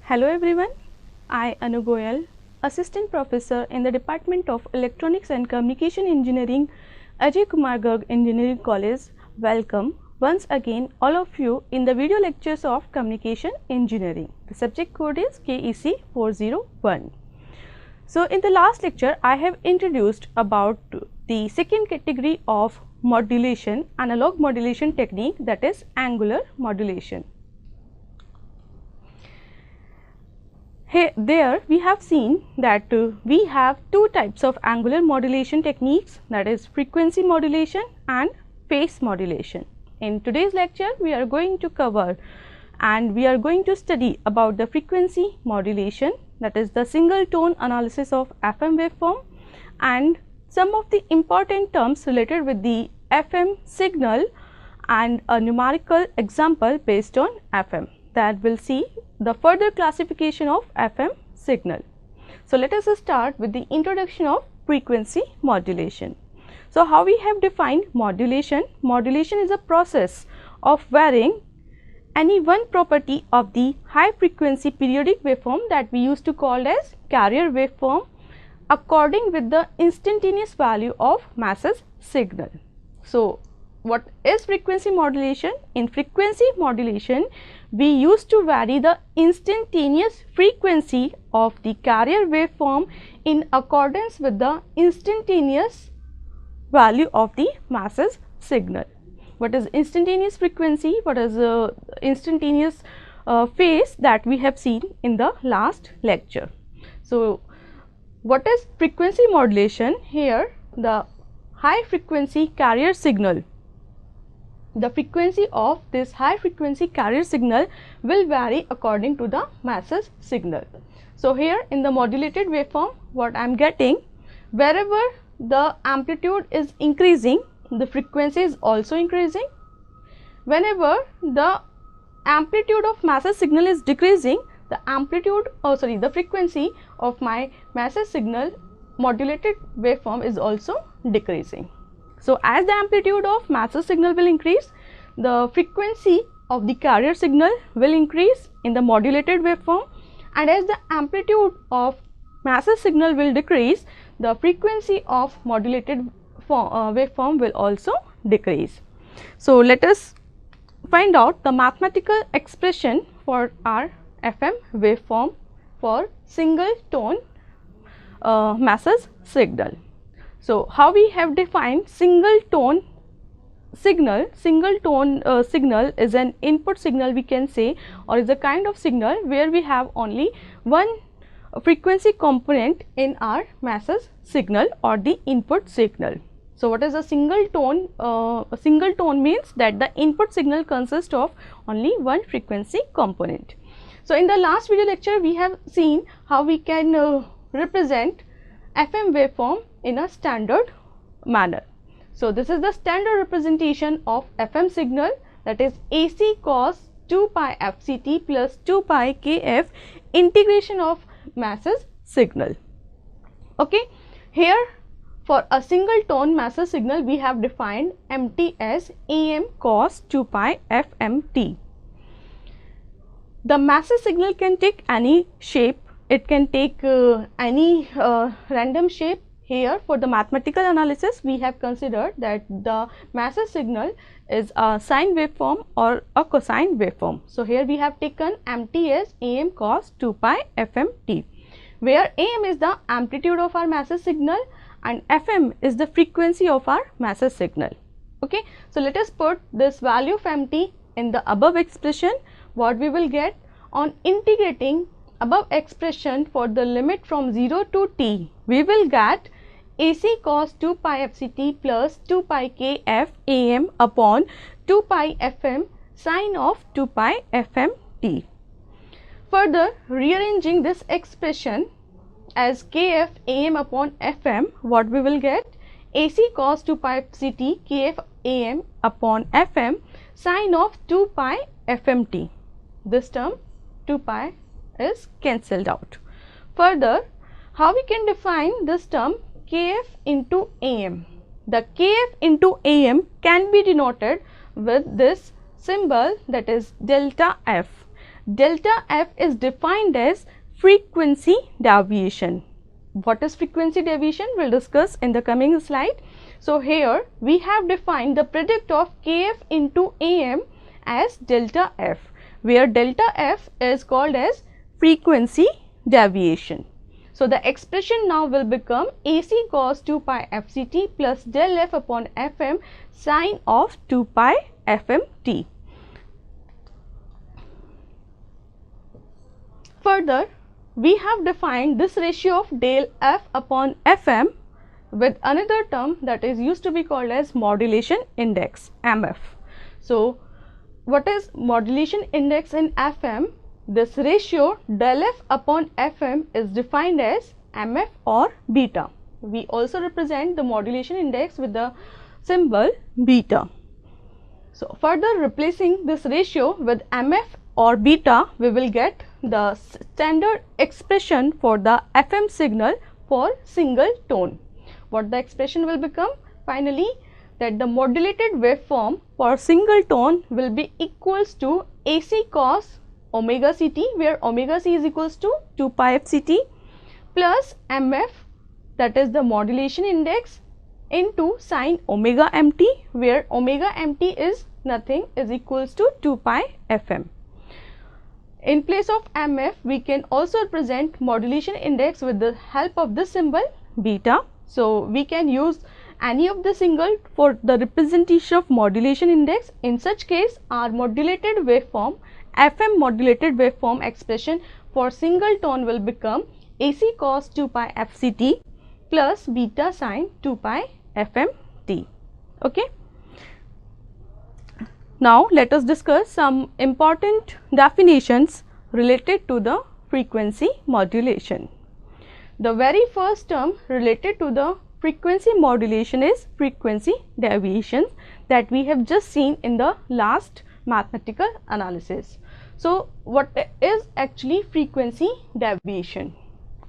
Hello everyone, I Anu Goyal, Assistant Professor in the Department of Electronics and Communication Engineering, Ajay Kumar Garg Engineering College. Welcome once again all of you in the video lectures of Communication Engineering. The subject code is KEC 401. So in the last lecture I have introduced about the second category of modulation, analog modulation technique, that is angular modulation. There we have seen that we have two types of angular modulation techniques, that is frequency modulation and phase modulation. In today's lecture we are going to cover and we are going to study about the frequency modulation, that is the single tone analysis of FM waveform, and some of the important terms related with the FM signal and a numerical example based on FM, that will see the further classification of FM signal. So let us start with the introduction of frequency modulation. So how we have defined modulation? Modulation is a process of varying any one property of the high frequency periodic waveform that we used to call as carrier waveform according with the instantaneous value of masses signal. So what is frequency modulation? In frequency modulation we used to vary the instantaneous frequency of the carrier waveform in accordance with the instantaneous value of the masses signal. What is instantaneous frequency? What is instantaneous phase? That we have seen in the last lecture. So what is frequency modulation? Here the high frequency carrier signal, the frequency of this high frequency carrier signal will vary according to the masses signal. So here in the modulated waveform what I am getting, wherever the amplitude is increasing the frequency is also increasing. Whenever the amplitude of masses signal is decreasing, the frequency of my masses signal modulated waveform is also decreasing. So as the amplitude of masses signal will increase, the frequency of the carrier signal will increase in the modulated waveform, and as the amplitude of masses signal will decrease, the frequency of modulated waveform will also decrease. So let us find out the mathematical expression for our FM waveform for single tone masses signal. So how we have defined single tone signal? Single tone signal is an input signal, we can say, or is a kind of signal where we have only one frequency component in our masses signal or the input signal. So what is a single tone? A single tone means that the input signal consists of only one frequency component. So in the last video lecture we have seen how we can represent FM waveform in a standard manner. So this is the standard representation of FM signal, that is AC cos 2 pi FCT plus 2 pi KF integration of masses signal. Okay, here for a single tone masses signal we have defined MT as AM cos 2 pi FMT. The masses signal can take any shape, it can take any random shape. Here for the mathematical analysis we have considered that the masses signal is a sine waveform or a cosine waveform. So here we have taken MT as AM cos 2 pi FMT, where AM is the amplitude of our masses signal and FM is the frequency of our masses signal. Okay, so let us put this value of MT in the above expression. What we will get on integrating above expression for the limit from 0 to t, we will get AC cos 2 pi FCT plus 2 pi KF AM upon 2 pi FM sine of 2 pi FMT. Further rearranging this expression as KF AM upon FM, what we will get? AC cos 2 pi FCT KF AM upon FM sine of 2 pi FMT. This term 2 pi is cancelled out. Further, how we can define this term KF into AM? The KF into AM can be denoted with this symbol, that is delta F. delta f is defined as frequency deviation. What is frequency deviation? We will discuss in the coming slide. So, here we have defined the product of kf into am as delta f, where delta f is called as frequency deviation. So, the expression now will become AC cos 2 pi fct plus del f upon fm sine of 2 pi fmt. Further, we have defined this ratio of del f upon fm with another term that is used to be called as modulation index, MF. So, what is modulation index in FM? This ratio del f upon fm is defined as MF or beta. We also represent the modulation index with the symbol beta. So, further replacing this ratio with MF or beta, we will get the standard expression for the FM signal for single tone. What the expression will become? Finally, that the modulated waveform for single tone will be equals to AC cos omega ct, where omega c is equals to 2 pi fct plus MF, that is the modulation index, into sine omega mt, where omega mt is nothing, is equals to 2 pi fm. In place of MF, we can also represent modulation index with the help of the symbol beta. So, we can use any of the symbol for the representation of modulation index. In such case, our modulated waveform, FM modulated waveform expression for single tone will become AC cos 2 pi fct plus beta sine 2 pi fmt. Okay. Now, let us discuss some important definitions related to the frequency modulation. The very first term related to the frequency modulation is frequency deviation that we have just seen in the last mathematical analysis. So, what is actually frequency deviation?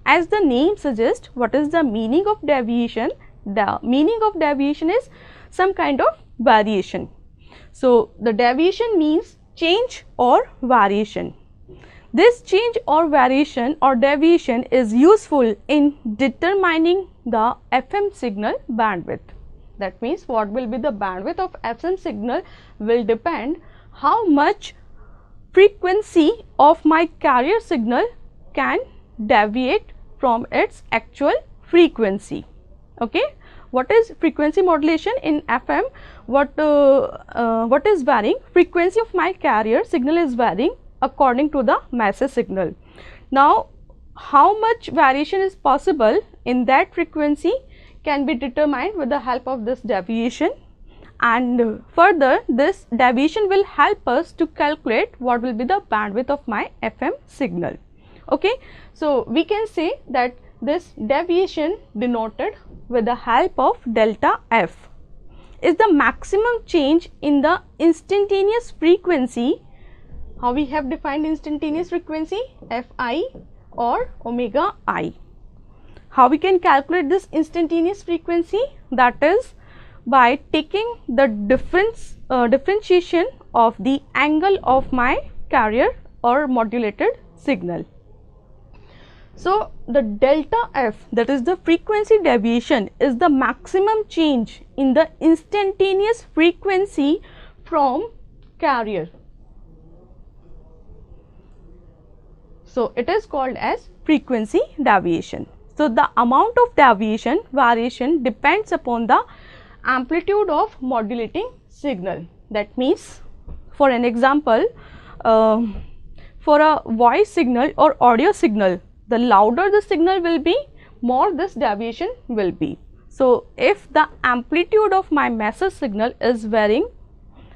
As the name suggests, what is the meaning of deviation? The meaning of deviation is some kind of variation. So, the deviation means change or variation. This change or variation or deviation is useful in determining the FM signal bandwidth. That means, what will be the bandwidth of FM signal will depend how much frequency of my carrier signal can deviate from its actual frequency. Okay. What is frequency modulation in FM? What is varying? Frequency of my carrier signal is varying according to the message signal. Now, how much variation is possible in that frequency can be determined with the help of this deviation, and further this deviation will help us to calculate what will be the bandwidth of my FM signal. Okay. So, we can say that this deviation denoted with the help of delta f is the maximum change in the instantaneous frequency. How we have defined instantaneous frequency? Fi or omega I. How we can calculate this instantaneous frequency? That is by taking the differentiation of the angle of my carrier or modulated signal. So, the delta f, that is the frequency deviation, is the maximum change in the instantaneous frequency from carrier. So, it is called as frequency deviation. So, the amount of variation depends upon the amplitude of modulating signal. That means, for an example, for a voice signal or audio signal, the louder the signal will be, more this deviation will be. So, if the amplitude of my message signal is very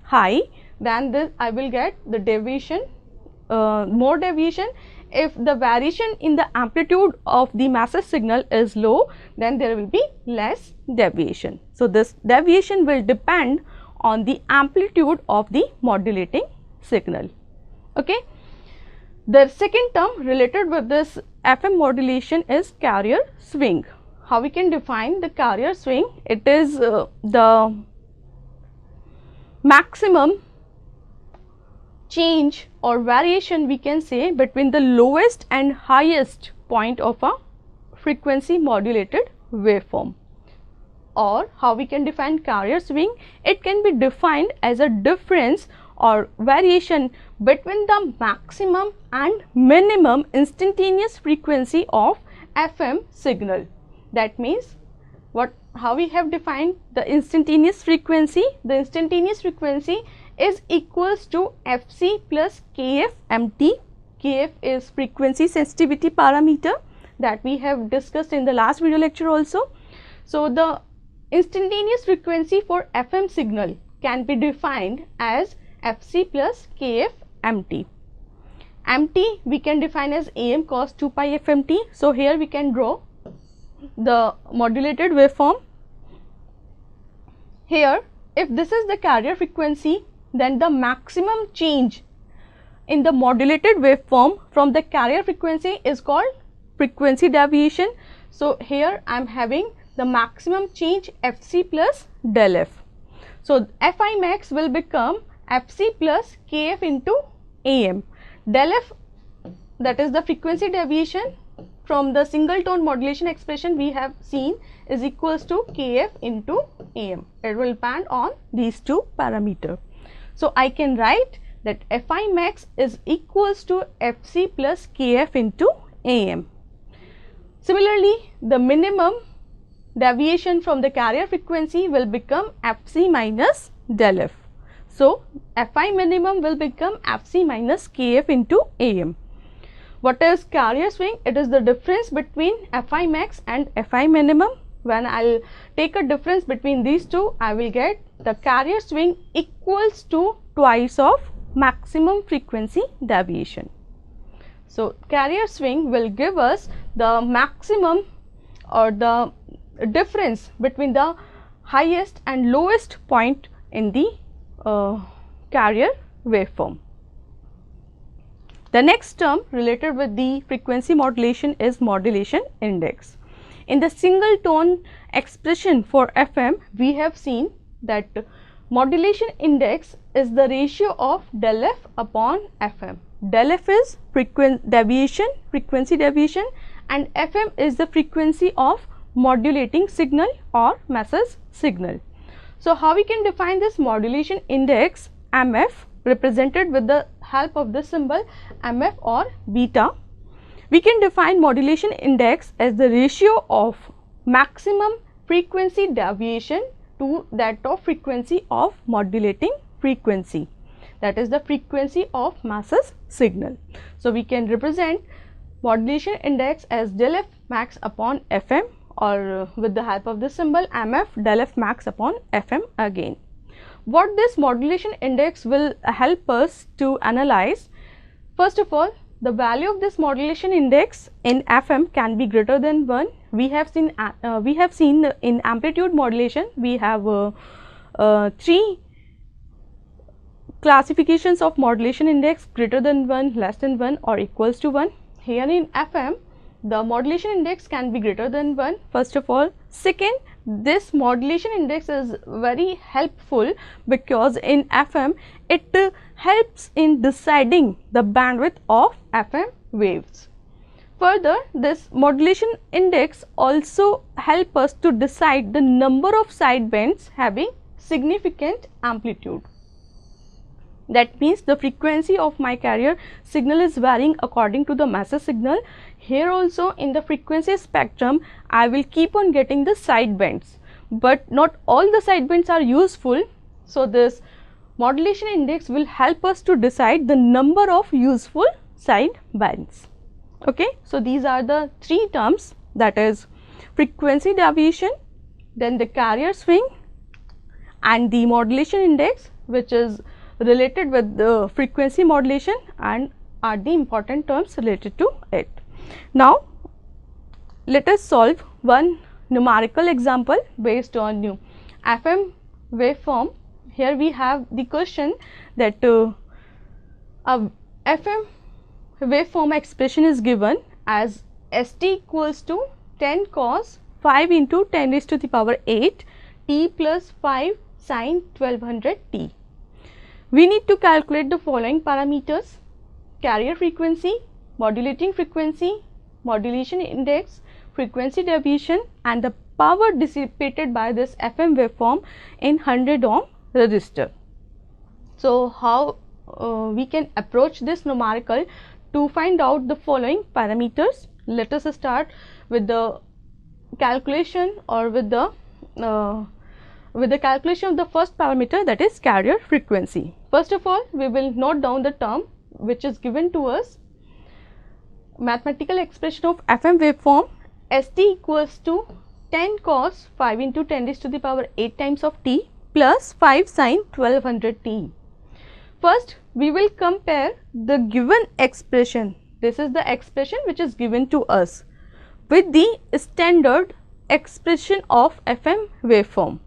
high, then this I will get the deviation, more deviation. If the variation in the amplitude of the message signal is low, then there will be less deviation. So, this deviation will depend on the amplitude of the modulating signal. Okay. The second term related with this FM modulation is carrier swing. How we can define the carrier swing? It is the maximum change or variation we can say between the lowest and highest point of a frequency modulated waveform. Or how we can define carrier swing? It can be defined as a difference or variation between the maximum and minimum instantaneous frequency of FM signal. That means how we have defined the instantaneous frequency? The instantaneous frequency is equals to Fc plus Kf mt. Kf is frequency sensitivity parameter that we have discussed in the last video lecture also. So the instantaneous frequency for FM signal can be defined as Fc plus Kf mt. Mt we can define as Am cos 2 pi fmt. So here we can draw the modulated waveform. Here, if this is the carrier frequency, then the maximum change in the modulated waveform from the carrier frequency is called frequency deviation. So here I am having the maximum change Fc plus del f. So Fi max will become Fc plus Kf into Am. Del f, that is the frequency deviation from the single tone modulation expression we have seen, is equals to Kf into Am. It will depend on these two parameters. So I can write that Fi max is equals to Fc plus Kf into Am. Similarly, the minimum deviation from the carrier frequency will become Fc minus del f. So Fi minimum will become Fc minus Kf into Am. What is carrier swing? It is the difference between Fi max and Fi minimum. When I will take a difference between these two, I will get the carrier swing equals to twice of maximum frequency deviation. So carrier swing will give us the maximum or the difference between the highest and lowest point in the carrier waveform. The next term related with the frequency modulation is modulation index. In the single tone expression for FM, we have seen that modulation index is the ratio of del f upon FM. Del f is frequency deviation, and FM is the frequency of modulating signal or message signal. So how we can define this modulation index? MF, represented with the help of this symbol MF or beta. We can define modulation index as the ratio of maximum frequency deviation to that of frequency of modulating frequency, that is the frequency of message signal. So we can represent modulation index as del f max upon FM, or with the help of this symbol MF, del f max upon FM again. What this modulation index will help us to analyze? First of all, the value of this modulation index in FM can be greater than 1. We have seen in amplitude modulation we have 3 classifications of modulation index: greater than 1, less than 1, or equals to 1. Here in FM, the modulation index can be greater than 1, first of all. Second, this modulation index is very helpful because in FM it helps in deciding the bandwidth of FM waves. Further, this modulation index also help us to decide the number of sidebands having significant amplitude. That means the frequency of my carrier signal is varying according to the message signal. Here also in the frequency spectrum, I will keep on getting the sidebands, but not all the sidebands are useful. So this modulation index will help us to decide the number of useful sidebands. Okay, so these are the 3 terms, that is frequency deviation, then the carrier swing, and the modulation index, which is related with the frequency modulation and are the important terms related to it. Now let us solve one numerical example based on new FM waveform. Here we have the question that a FM waveform expression is given as St equals to 10 cos 5 into 10 raised to the power 8 t plus 5 sin 1200 t. we need to calculate the following parameters: carrier frequency, modulating frequency, modulation index, frequency deviation, and the power dissipated by this FM waveform in 100 ohm resistor. So, how we can approach this numerical to find out the following parameters? Let us start with the calculation, or with the calculation of the first parameter, that is carrier frequency. First of all, we will note down the term which is given to us. Mathematical expression of FM waveform St equals to 10 cos 5 into 10 raised to the power 8 times of t plus 5 sin 1200 t. First, we will compare the given expression. This is the expression which is given to us with the standard expression of FM waveform.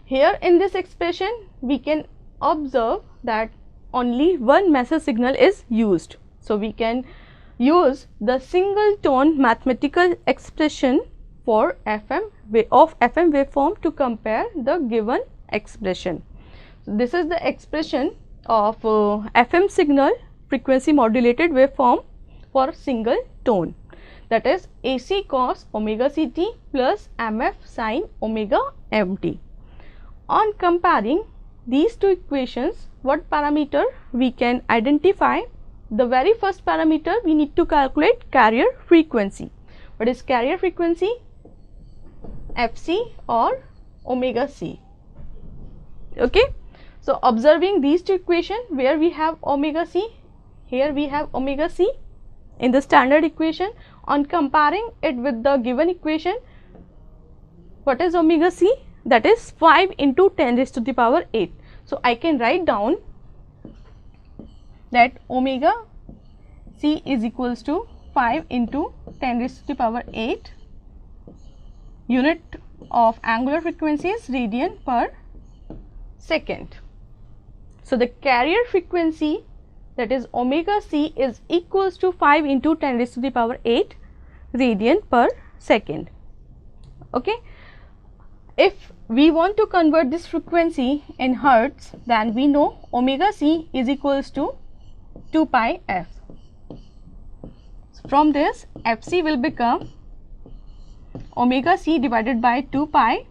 Here in this expression, we can observe that only one message signal is used. So, we can use the single tone mathematical expression for FM waveform to compare the given expression. So, this is the expression of FM signal frequency modulated waveform for single tone, that is AC cos omega ct plus MF sin omega mt. On comparing these two equations, what parameter we can identify? The very first parameter, we need to calculate carrier frequency. What is carrier frequency? Fc or omega c. Okay. So, observing these two equations, where we have omega c, here we have omega c in the standard equation. On comparing it with the given equation, what is omega c? That is 5 into 10 raised to the power 8. So, I can write down that omega c is equals to 5 into 10 raised to the power 8. Unit of angular frequency is radian per second. So, the carrier frequency, that is omega c, is equals to 5 into 10 raised to the power 8 radian per second. Okay. If we want to convert this frequency in hertz, then we know omega c is equals to 2 pi f. So, from this, fc will become omega c divided by 2 pi,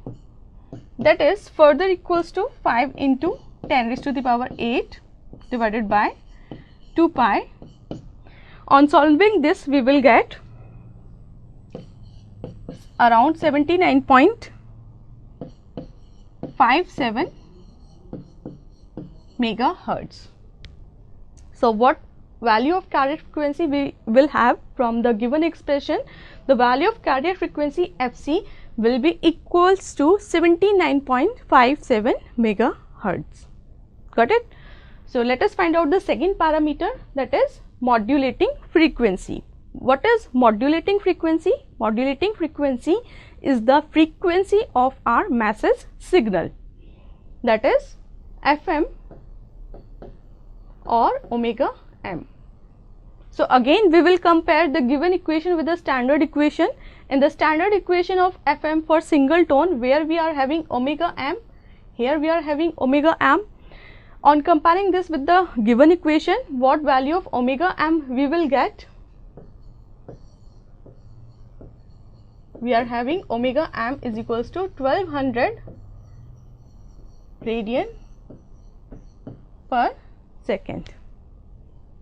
that is further equals to 5 into 10 raised to the power 8 divided by 2 pi. On solving this, we will get around 79.57 megahertz. So, what value of carrier frequency we will have from the given expression? The value of carrier frequency Fc will be equals to 79.57 megahertz. Got it? So, let us find out the second parameter, that is modulating frequency. What is modulating frequency? Modulating frequency is the frequency of our message signal, that is FM or omega m. So, again we will compare the given equation with the standard equation. In the standard equation of FM for single tone, where we are having omega m, here we are having omega m. On comparing this with the given equation, what value of omega m we will get? We are having omega m is equals to 1200 radian per second.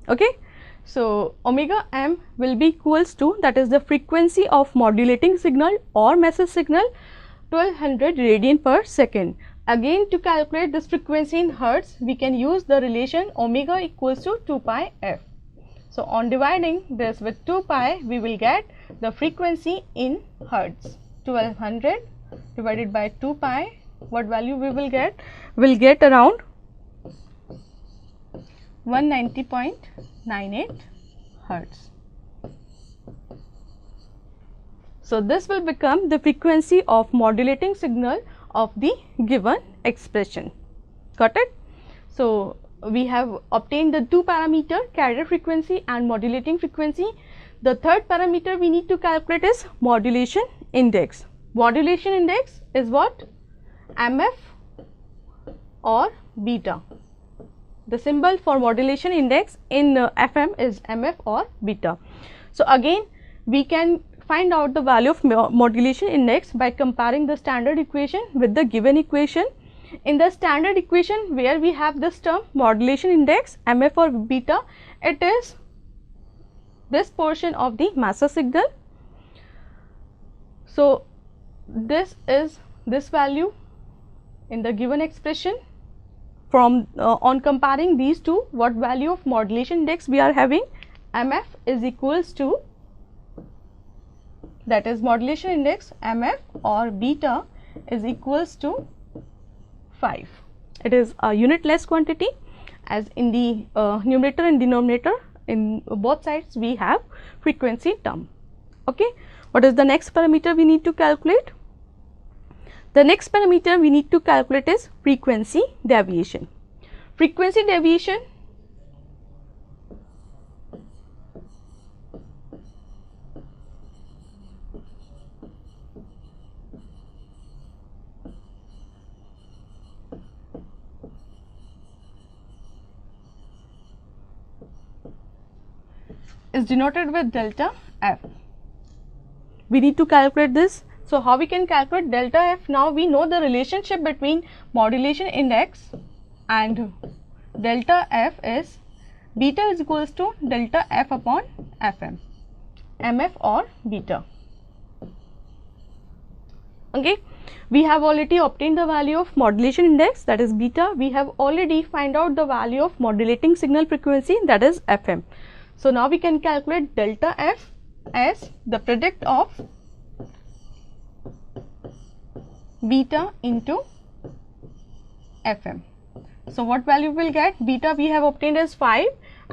Okay. So, omega m will be equals to, that is the frequency of modulating signal or message signal, 1200 radian per second. Again, to calculate this frequency in hertz, we can use the relation omega equals to 2 pi f. So, on dividing this with 2 pi, we will get the frequency in hertz. 1200 divided by 2 pi, what value we will get? We will get around 190.98 hertz. So, this will become the frequency of modulating signal of the given expression. Got it? So, we have obtained the two parameter, carrier frequency and modulating frequency. The third parameter we need to calculate is modulation index. Modulation index is what? MF or beta. the symbol for modulation index in FM is MF or beta. So again we can find out the value of modulation index by comparing the standard equation with the given equation. In the standard equation where we have this term modulation index MF or beta, it is this portion of the master signal. So this is this value in the given expression. From on comparing these two, what value of modulation index we are having? MF is equals to, that is modulation index MF or beta is equals to 5. It is a unitless quantity, as in the numerator and denominator in both sides we have frequency term. Okay. What is the next parameter we need to calculate? The next parameter we need to calculate is frequency deviation. Frequency deviation is denoted with delta F. We need to calculate this. So how we can calculate delta F? Now we know the relationship between modulation index and delta F is beta is equals to delta F upon FM, MF or beta. Okay, we have already obtained the value of modulation index, that is beta. We have already find out the value of modulating signal frequency, that is FM. So now we can calculate delta F as the product of beta into FM. So what value we will get? Beta we have obtained as 5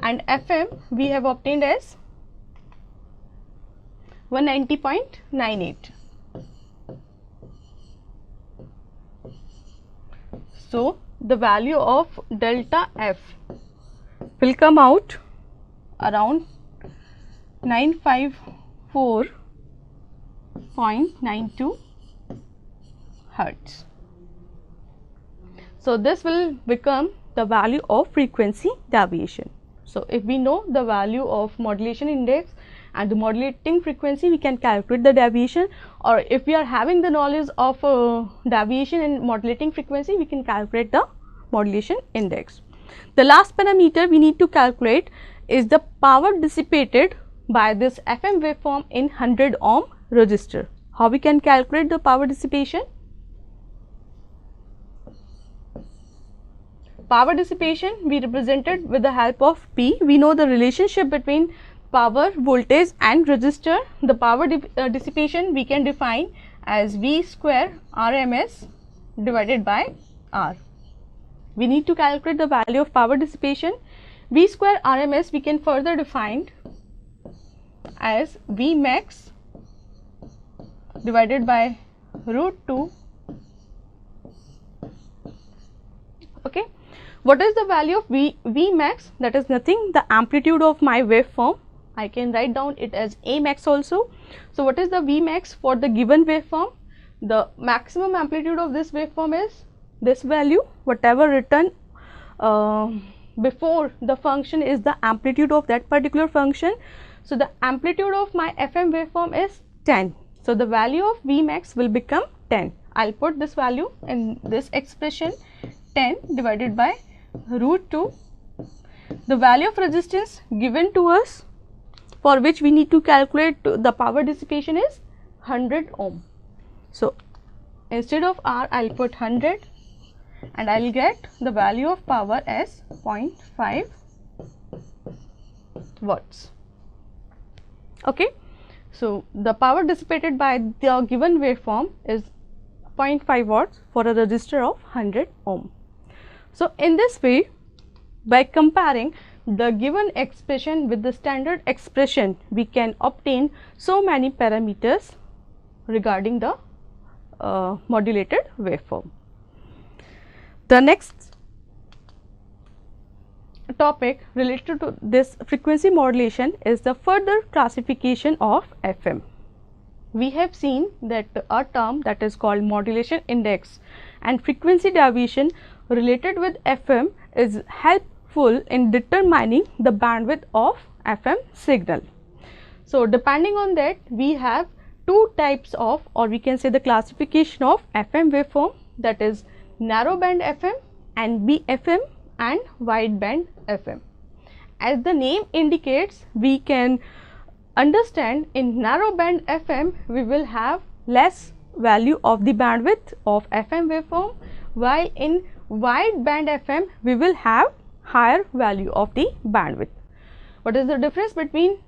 and FM we have obtained as 190.98. So the value of delta F will come out around 954.92 Hertz. So this will become the value of frequency deviation. So if we know the value of modulation index and the modulating frequency, we can calculate the deviation, or if we are having the knowledge of deviation and modulating frequency, we can calculate the modulation index. The last parameter we need to calculate is the power dissipated by this FM waveform in 100 ohm resistor. How we can calculate the power dissipation? Power dissipation we represented with the help of P. We know the relationship between power, voltage and resistor. The power dissipation we can define as V square RMS divided by R. We need to calculate the value of power dissipation. V square RMS we can further define as V max divided by root 2. Okay. What is the value of V max? That is nothing, the amplitude of my waveform. I can write down it as A max also. So what is the V max for the given waveform? The maximum amplitude of this waveform is this value. Whatever written before the function is the amplitude of that particular function. So the amplitude of my FM waveform is 10. So the value of V max will become 10. I'll put this value in this expression, 10 divided by root 2. The value of resistance given to us, for which we need to calculate the power dissipation, is 100 ohm. So instead of R, I'll put 100 and I'll get the value of power as 0.5 watts. Okay. So the power dissipated by the given waveform is 0.5 watts for a resistor of 100 ohm. So in this way, by comparing the given expression with the standard expression, we can obtain so many parameters regarding the modulated waveform. The next topic related to this frequency modulation is the further classification of FM. We have seen that a term that is called modulation index and frequency deviation related with FM is help helpful in determining the bandwidth of FM signal. So, depending on that, we have two types of, or we can say the classification of FM waveform, that is narrow band FM, NB-FM and wide band FM. As the name indicates, we can understand in narrow band FM we will have less value of the bandwidth of FM waveform, while in wide band FM we will have higher value of the bandwidth. What is the difference between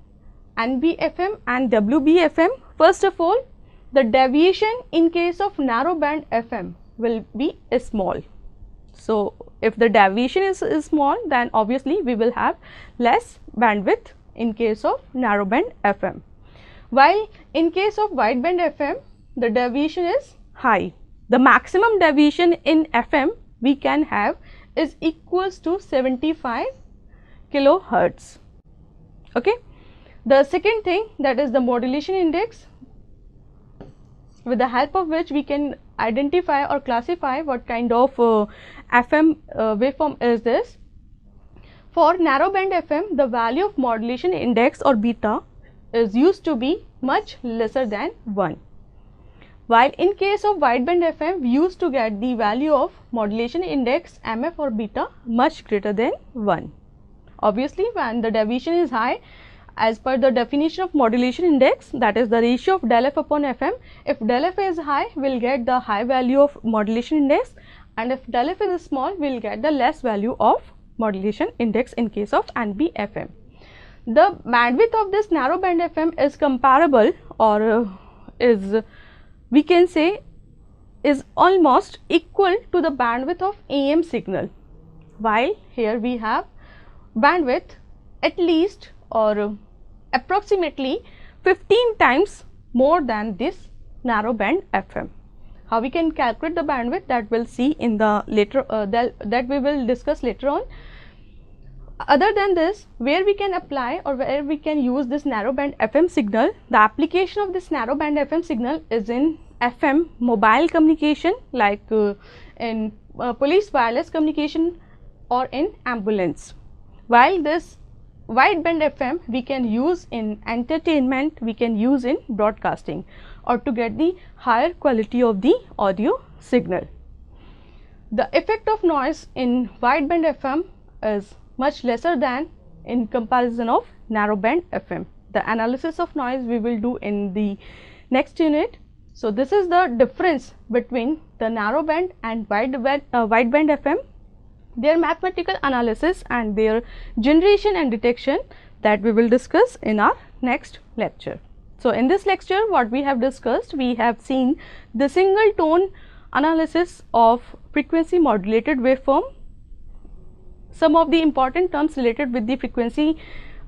NB-FM and WB-FM? First of all, the deviation in case of narrow band FM will be small. So, if the deviation is small, then obviously we will have less bandwidth in case of narrow band FM. While in case of wide band FM, the deviation is high. The maximum deviation in FM we can have is equals to 75 kilohertz. Okay. The second thing, that is the modulation index, with the help of which we can identify or classify what kind of FM waveform is this. For narrow band FM, the value of modulation index or beta is used to be much lesser than 1. While in case of wide band FM, we used to get the value of modulation index MF or beta much greater than 1. Obviously, when the deviation is high, as per the definition of modulation index, that is the ratio of del F upon FM, if del F is high, we will get the high value of modulation index, and if del F is small, we will get the less value of modulation index in case of NB-FM. The bandwidth of this narrow band FM is comparable, or we can say is almost equal to the bandwidth of AM signal, while here we have bandwidth at least or approximately 15 times more than this narrow band FM. How we can calculate the bandwidth, that we'll see in the later that we will discuss later on. Other than this, where we can apply or where we can use this narrow band FM signal, the application of this narrow band FM signal is in FM mobile communication, like in police wireless communication or in ambulance, while this wide band FM we can use in entertainment, we can use in broadcasting, or to get the higher quality of the audio signal. The effect of noise in wide band FM is much lesser than in comparison of narrow band FM. The analysis of noise we will do in the next unit. So, this is the difference between the narrow band and wide band FM, their mathematical analysis and their generation and detection, that we will discuss in our next lecture. So, in this lecture what we have discussed, we have seen the single tone analysis of frequency modulated waveform, some of the important terms related with the frequency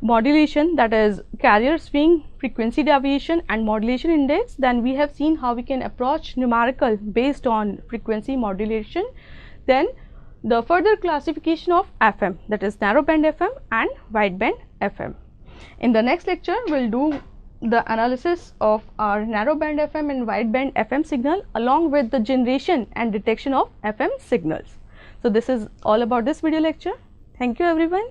modulation, that is carrier swing, frequency deviation and modulation index. Then we have seen how we can approach numerical based on frequency modulation. Then the further classification of FM, that is narrow band FM and wide band FM. In the next lecture, we will do the analysis of our narrow band FM and wide band FM signal along with the generation and detection of FM signals. So, this is all about this video lecture. Thank you everyone.